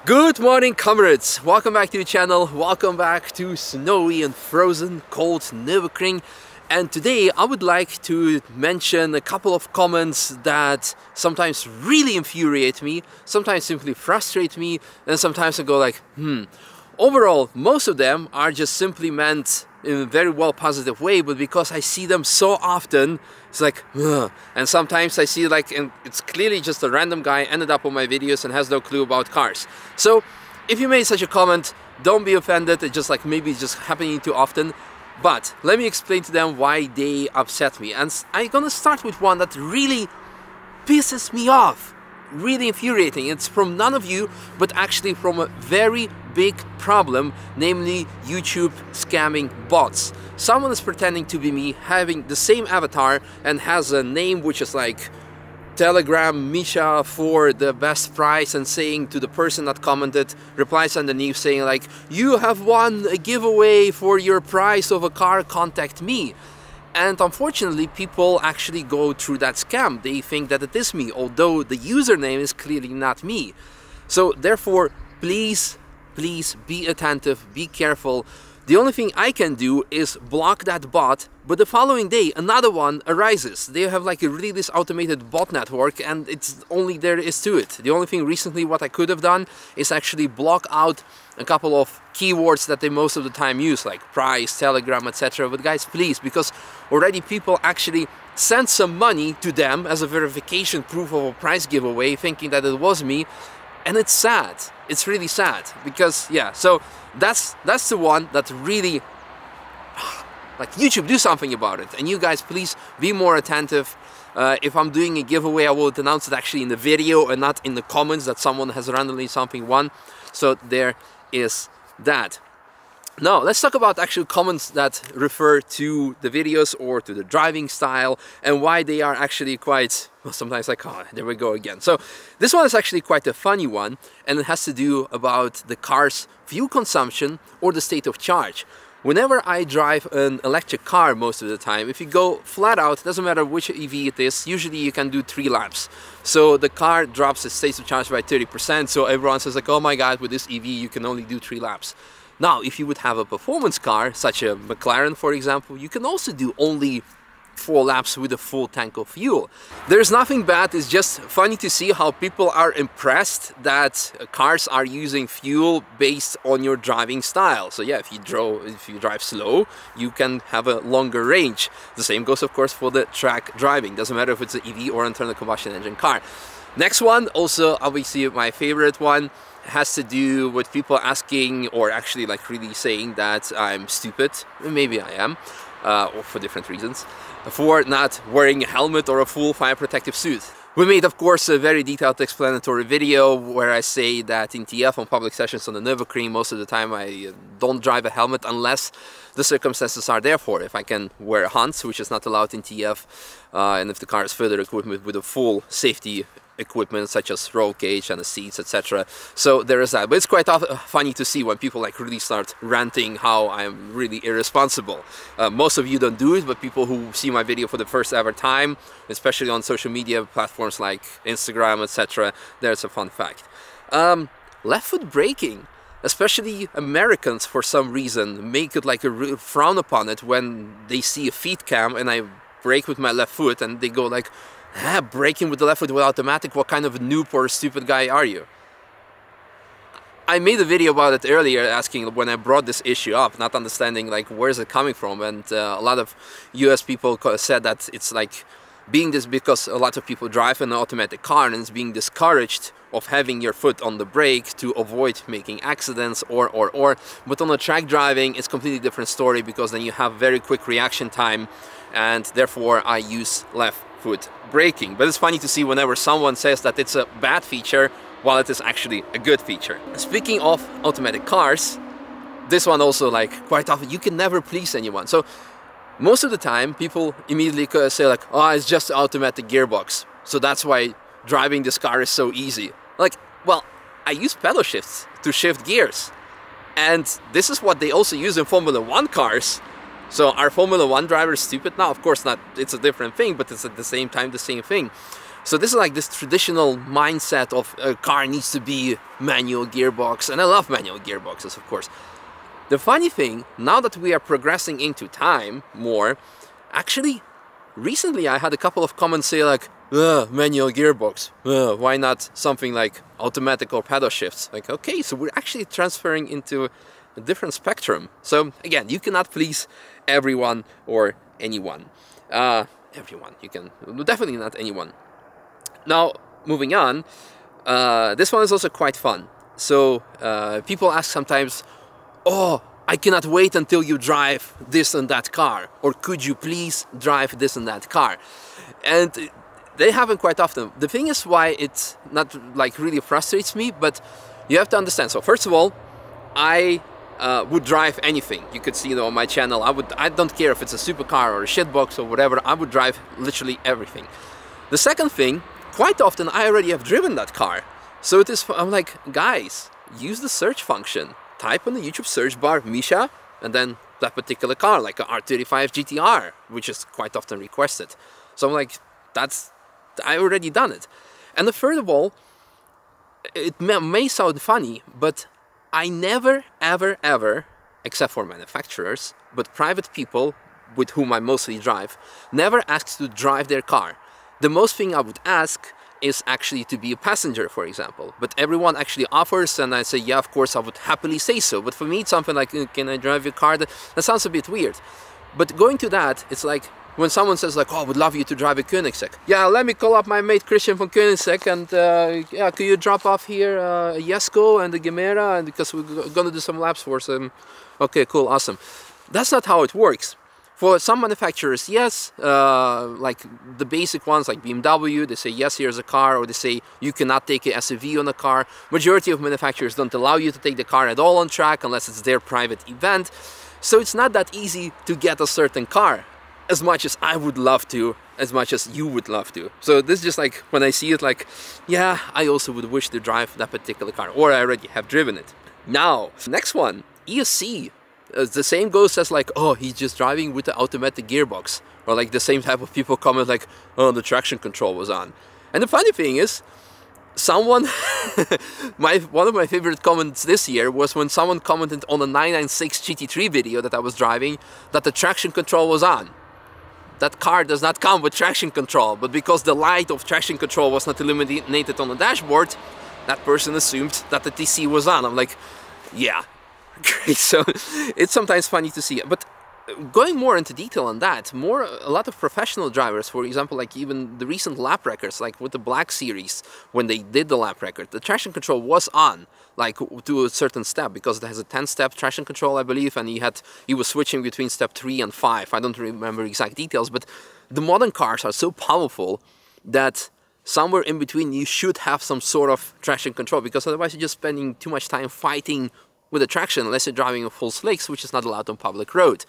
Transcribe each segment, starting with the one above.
Good morning, comrades! Welcome back to the channel, welcome back to snowy and frozen cold Nürburgring. And today I would like to mention a couple of comments that sometimes really infuriate me, sometimes simply frustrate me, and sometimes I go like, Overall, most of them are just simply meant in a very well positive way, but because I see them so often, it's like, ugh. And sometimes I see like, and it's clearly just a random guy ended up on my videos and has no clue about cars. So if you made such a comment, don't be offended. It's just like maybe it's just happening too often. But let me explain to them why they upset me. And I'm gonna start with one that really pisses me off. Really infuriating. It's from none of you, but actually from a very big problem, namely YouTube scamming bots. Someone is pretending to be me, having the same avatar and has a name which is like Telegram Misha for the best price, and saying to the person that commented, replies underneath saying like, you have won a giveaway for your price of a car, contact me. And unfortunately, people actually go through that scam. They think that it is me, although the username is clearly not me. So therefore, please be attentive, be careful. The only thing I can do is block that bot, but the following day another one arises. They have like really this automated bot network, and it's only there is to it. The only thing recently what I could have done is actually block out a couple of keywords that they most of the time use, like price, Telegram, etc. But guys, please, because already people actually sent some money to them as a verification proof of a price giveaway, thinking that it was me. And it's sad. It's really sad because, yeah, so that's the one that really, like, YouTube, do something about it. And you guys, please be more attentive. If I'm doing a giveaway, I will announce it actually in the video and not in the comments that someone has randomly something won. So there is that. Now, let's talk about actual comments that refer to the videos or to the driving style and why they are actually quite, well, sometimes like, oh, there we go again. So this one is actually quite a funny one, and it has to do about the car's fuel consumption or the state of charge. Whenever I drive an electric car most of the time, if you go flat out, doesn't matter which EV it is, usually you can do 3 laps. So the car drops its state of charge by 30%, so everyone says like, oh my god, with this EV you can only do 3 laps. Now, if you would have a performance car, such a McLaren for example, you can also do only 4 laps with a full tank of fuel. There's nothing bad, it's just funny to see how people are impressed that cars are using fuel based on your driving style. So yeah, if you drive slow, you can have a longer range. The same goes of course for the track driving, doesn't matter if it's an EV or internal combustion engine car. Next one, also obviously my favorite one, has to do with people asking, or actually like really saying that I'm stupid. Maybe I am, or for different reasons, for not wearing a helmet or a full fire protective suit. We made, of course, a very detailed explanatory video where I say that in TF on public sessions on the Nürburgring, most of the time I don't drive a helmet unless the circumstances are there for it. If I can wear Hans, which is not allowed in TF, and if the car is further equipped with a full safety equipment such as roll cage and the seats, etc. So there is that. But it's quite funny to see when people like really start ranting how I'm really irresponsible. Most of you don't do it, but people who see my video for the first ever time, especially on social media platforms like Instagram, etc., there's a fun fact. Left foot braking. Especially Americans, for some reason, make it like a real frown upon it when they see a feet cam and I brake with my left foot and they go like, braking with the left foot with automatic, what kind of a noob or a stupid guy are you? I made a video about it earlier, asking when I brought this issue up, not understanding like where's it coming from, and a lot of US people said that it's like being this because a lot of people drive an automatic car and it's being discouraged of having your foot on the brake to avoid making accidents or. But on the track driving, it's completely different story, because then you have very quick reaction time, and therefore I use left foot braking. But it's funny to see whenever someone says that it's a bad feature while it is actually a good feature. Speaking of automatic cars, this one also, like, quite often you can never please anyone. So most of the time people immediately say like, oh, it's just automatic gearbox, so that's why driving this car is so easy. Like, well, I use pedal shifts to shift gears, and this is what they also use in Formula 1 cars. So are Formula 1 drivers stupid? No, of course not. It's a different thing, but it's at the same time the same thing. So this is like this traditional mindset of a car needs to be manual gearbox, and I love manual gearboxes, of course. The funny thing, now that we are progressing into time more, actually, recently I had a couple of comments say like, manual gearbox, why not something like automatic or pedal shifts? Like, okay, so we're actually transferring into a different spectrum. So again, you cannot please everyone or anyone. Everyone, you can, definitely not anyone. Now, moving on, this one is also quite fun. So people ask sometimes, oh, I cannot wait until you drive this and that car, or could you please drive this and that car? And they happen quite often. The thing is why it's not like really frustrates me, but you have to understand. So first of all, I would drive anything. You could see, you know, on my channel, I don't care if it's a supercar or a shitbox or whatever, I would drive literally everything. The second thing, quite often I already have driven that car. So it is, I'm like, guys, use the search function. Type on the YouTube search bar Misha, and then that particular car, like a R35 GTR, which is quite often requested. So I'm like, I already done it. And third of all, it may sound funny, but I never, ever, ever, except for manufacturers, but private people with whom I mostly drive, never asked to drive their car. The most thing I would ask is actually to be a passenger, for example. But everyone actually offers, and I say, yeah, of course, I would happily say so. But for me, it's something like, can I drive your car? That sounds a bit weird. But going to that, it's like, when someone says like, oh, I would love you to drive a Koenigsegg. Yeah, let me call up my mate Christian from Koenigsegg, and yeah, could you drop off here a Jesko and a Gemera, and because we're gonna do some laps for some. Okay, cool, awesome. That's not how it works. For some manufacturers, yes, like the basic ones like BMW, they say, yes, here's a car, or they say, you cannot take an SUV on a car. Majority of manufacturers don't allow you to take the car at all on track unless it's their private event. So it's not that easy to get a certain car, as much as I would love to, as much as you would love to. So this is just like, when I see it, like, yeah, I also would wish to drive that particular car, or I already have driven it. Now, next one, ESC. The same goes as like, oh, he's just driving with the automatic gearbox. Or like the same type of people comment like, oh, the traction control was on. And the funny thing is, someone, one of my favorite comments this year was when someone commented on a 996 GT3 video that I was driving, that the traction control was on. That car does not come with traction control, but because the light of traction control was not illuminated on the dashboard, that person assumed that the TC was on. I'm like, yeah. Great. So it's sometimes funny to see, but going more into detail on that, a lot of professional drivers, for example, like even the recent lap records, like with the Black Series, when they did the lap record, the traction control was on, like to a certain step, because it has a 10-step traction control, I believe, and he was switching between step 3 and 5. I don't remember exact details, but the modern cars are so powerful that somewhere in between you should have some sort of traction control, because otherwise you're just spending too much time fighting with the traction unless you're driving a full slicks, which is not allowed on public road.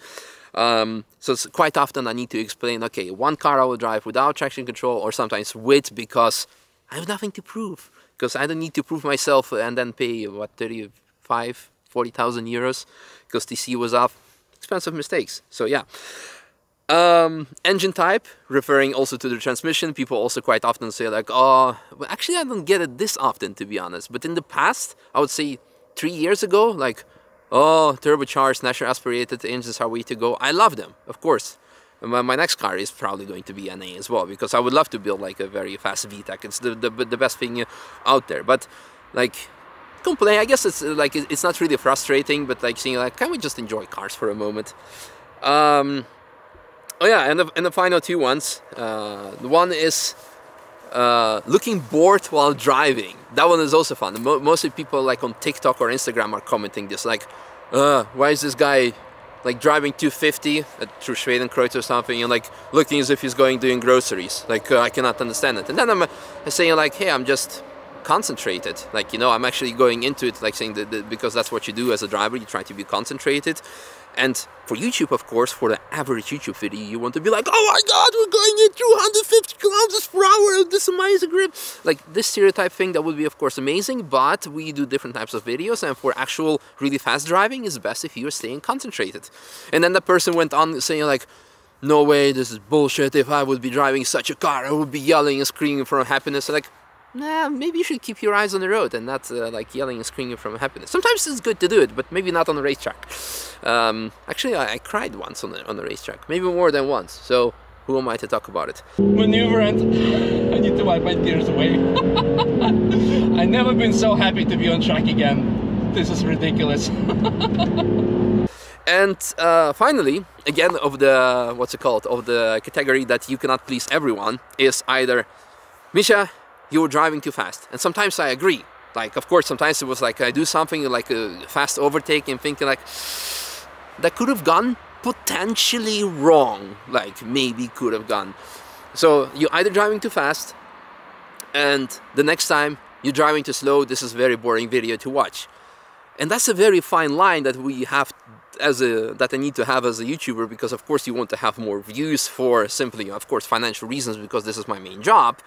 So it's quite often I need to explain, okay, one car I will drive without traction control, or sometimes with, because I have nothing to prove. Because I don't need to prove myself and then pay, what, 35, 40,000 euros, because TC was off. Expensive mistakes. So yeah. Engine type, referring also to the transmission. People also quite often say like, oh, well, actually I don't get it this often, to be honest. But in the past, I would say 3 years ago, like, oh, turbocharged, naturally aspirated engines are way to go. I love them, of course. And my next car is probably going to be NA as well, because I would love to build like a very fast VTEC. It's the best thing out there. But like, complain, I guess it's like, it's not really frustrating, but like seeing like, can we just enjoy cars for a moment? Oh yeah, and the final two ones. The one is looking bored while driving. That one is also fun. Mostly people like on TikTok or Instagram are commenting this, like, why is this guy like driving 250 through Schwedenkreuz or something, and like looking as if he's doing groceries? Like, I cannot understand it. And then I'm saying like, hey, I'm just concentrated. Like, you know, I'm actually going into it like saying that because that's what you do as a driver. You try to be concentrated. And for YouTube, of course, for the average YouTube video, you want to be like, oh my god, we're going at 250 kilometers per hour, this amazing grip. Like this stereotype thing, that would be, of course, amazing, but we do different types of videos, and for actual really fast driving, it's best if you're staying concentrated. And then the person went on saying like, no way, this is bullshit. If I would be driving such a car, I would be yelling and screaming from happiness. Like, nah, maybe you should keep your eyes on the road and not like yelling and screaming from happiness. Sometimes it's good to do it, but maybe not on the racetrack. Actually, I cried once on the racetrack, maybe more than once. So who am I to talk about it? Maneuver, and I need to wipe my tears away. I've never been so happy to be on track again. This is ridiculous. And finally, again, of the, what's it called, of the category that you cannot please everyone, is either, Misha, you were driving too fast. And sometimes I agree. Like, of course, sometimes it was like I do something like a fast overtake and thinking like, that could have gone potentially wrong. Like, maybe could have gone. So you're either driving too fast, and the next time you're driving too slow, this is a very boring video to watch. And that's a very fine line that we have that I need to have as a YouTuber, because of course you want to have more views for simply, of course, financial reasons, because this is my main job.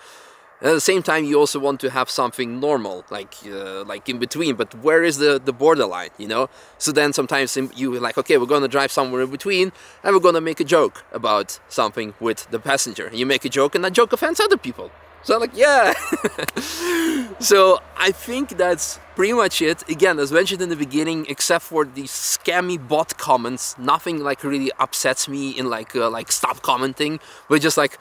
At the same time, you also want to have something normal, like in between. But where is the borderline, you know? So then sometimes you like, okay, we're gonna drive somewhere in between, and we're gonna make a joke about something with the passenger. You make a joke, and that joke offends other people. So I'm like, yeah. So I think that's pretty much it. Again, as mentioned in the beginning, except for these scammy bot comments, nothing like really upsets me in like stop commenting. We're just like,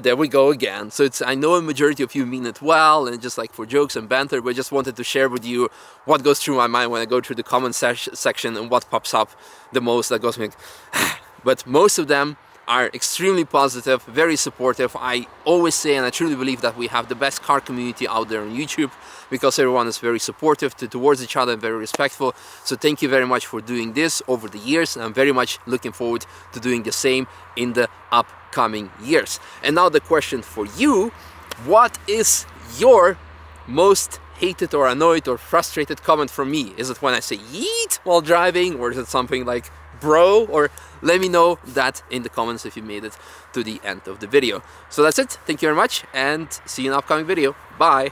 there we go again. So it's, I know a majority of you mean it well, and just like for jokes and banter, but I just wanted to share with you what goes through my mind when I go through the comment section and what pops up the most. That goes like, but most of them are extremely positive, very supportive. I always say, and I truly believe, that we have the best car community out there on YouTube, because everyone is very supportive towards each other and very respectful. So thank you very much for doing this over the years, and I'm very much looking forward to doing the same in the upcoming years. And now the question for you: what is your most hated or annoyed or frustrated comment from me? Is it when I say yeet while driving, or is it something like bro? Or let me know that in the comments if you made it to the end of the video. So that's it. Thank you very much, and see you in the upcoming video. Bye.